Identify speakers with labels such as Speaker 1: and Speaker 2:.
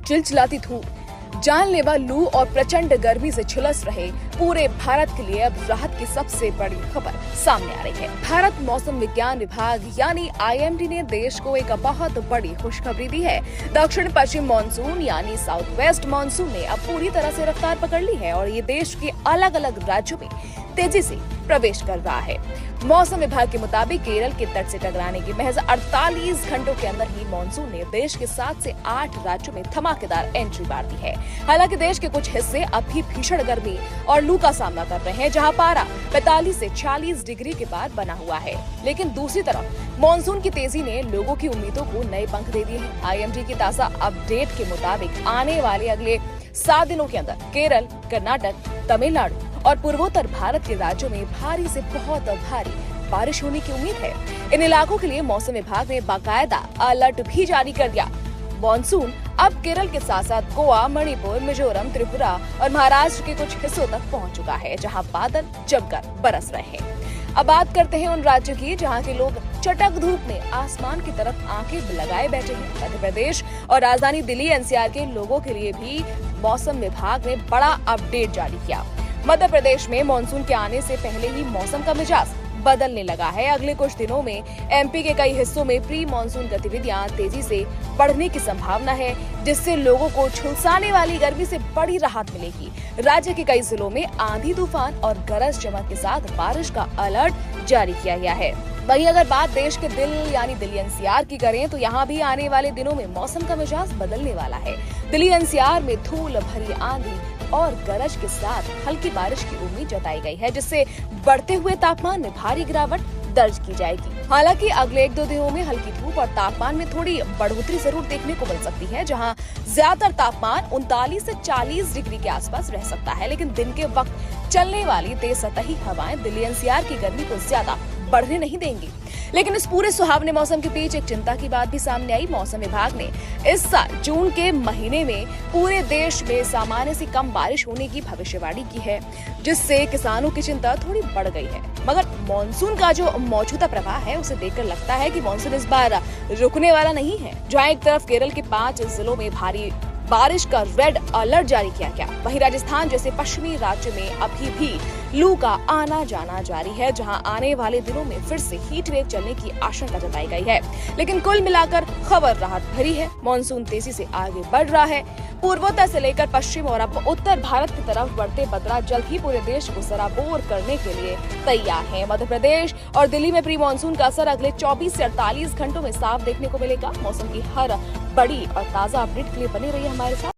Speaker 1: चिलचिलाती धूप, जानलेवा लू और प्रचंड गर्मी से झुलस रहे पूरे भारत के लिए अब राहत की सबसे बड़ी खबर सामने आ रही है। भारत मौसम विज्ञान विभाग यानी IMD ने देश को एक बहुत बड़ी खुशखबरी दी है। दक्षिण पश्चिम मानसून यानी साउथ वेस्ट मानसून ने अब पूरी तरह से रफ्तार पकड़ ली है और ये देश के अलग अलग राज्यों में तेजी से प्रवेश कर रहा है। मौसम विभाग के मुताबिक केरल के तट से टकराने के महज 48 घंटों के अंदर ही मानसून ने देश के 7 से 8 राज्यों में धमाकेदार एंट्री मार दी है। हालांकि देश के कुछ हिस्से अब भी भीषण गर्मी और लू का सामना कर रहे हैं, जहां पारा 45 से 40 डिग्री के पार बना हुआ है। लेकिन दूसरी तरफ मानसून की तेजी ने लोगों की उम्मीदों को नए पंख दे दिए हैं। IMD की ताजा अपडेट के मुताबिक आने वाले अगले 7 दिनों के अंदर केरल, कर्नाटक, तमिलनाडु और पूर्वोत्तर भारत के राज्यों में भारी से बहुत भारी बारिश होने की उम्मीद है। इन इलाकों के लिए मौसम विभाग ने बाकायदा अलर्ट भी जारी कर दिया। मॉनसून अब केरल के साथ साथ गोवा, मणिपुर, मिजोरम, त्रिपुरा और महाराष्ट्र के कुछ हिस्सों तक पहुंच चुका है, जहां बादल जमकर बरस रहे हैं। अब बात करते हैं उन राज्यों की जहां के लोग चटक धूप में आसमान की तरफ आंखें लगाए बैठे हैं। मध्य प्रदेश और राजधानी दिल्ली NCR के लोगों के लिए भी मौसम विभाग ने बड़ा अपडेट जारी किया। मध्य प्रदेश में मानसून के आने से पहले ही मौसम का मिजाज बदलने लगा है। अगले कुछ दिनों में MP के कई हिस्सों में प्री मानसून गतिविधियां तेजी से बढ़ने की संभावना है, जिससे लोगों को झुलसाने वाली गर्मी से बड़ी राहत मिलेगी। राज्य के कई जिलों में आंधी तूफान और गरज चमक के साथ बारिश का अलर्ट जारी किया गया है। वहीं अगर बात देश के दिल यानी दिल्ली NCR की करें तो यहाँ भी आने वाले दिनों में मौसम का मिजाज बदलने वाला है। दिल्ली NCR में धूल भरी आंधी और गरज के साथ हल्की बारिश की उम्मीद जताई गई है, जिससे बढ़ते हुए तापमान में भारी गिरावट दर्ज की जाएगी। हालांकि अगले 1-2 दिनों में हल्की धूप और तापमान में थोड़ी बढ़ोतरी जरूर देखने को मिल सकती है, जहां ज्यादातर तापमान 39 से 40 डिग्री के आसपास रह सकता है। लेकिन दिन के वक्त चलने वाली तेज सतही हवाएं दिल्ली NCR की गर्मी को ज्यादा बढ़ने नहीं देंगी। लेकिन इस पूरे सुहावने मौसम के बीच एक चिंता की बात भी सामने आई। मौसम विभाग ने इस साल जून के महीने में पूरे देश में सामान्य से कम बारिश होने की भविष्यवाणी की है, जिससे किसानों की चिंता थोड़ी बढ़ गई है। मगर मानसून का जो मौजूदा प्रवाह है उसे देखकर लगता है कि मानसून इस बार रुकने वाला नहीं है। जहां एक तरफ केरल के 5 जिलों में भारी बारिश का रेड अलर्ट जारी किया गया, वहीं राजस्थान जैसे पश्चिमी राज्य में अभी भी लू का आना जाना जारी है, जहां आने वाले दिनों में फिर से हीट वेव चलने की आशंका जताई गई है। लेकिन कुल मिलाकर खबर राहत भरी है। मानसून तेजी से आगे बढ़ रहा है। पूर्वोत्तर से लेकर पश्चिम और अब उत्तर भारत की तरफ बढ़ते बदरा जल्द ही पूरे देश को सराबोर करने के लिए तैयार है। मध्य प्रदेश और दिल्ली में प्री मानसून का असर अगले 24 से 48 घंटों में साफ देखने को मिलेगा। मौसम की हर बड़ी और ताजा अपडेट के लिए बने रहिए हमारे साथ।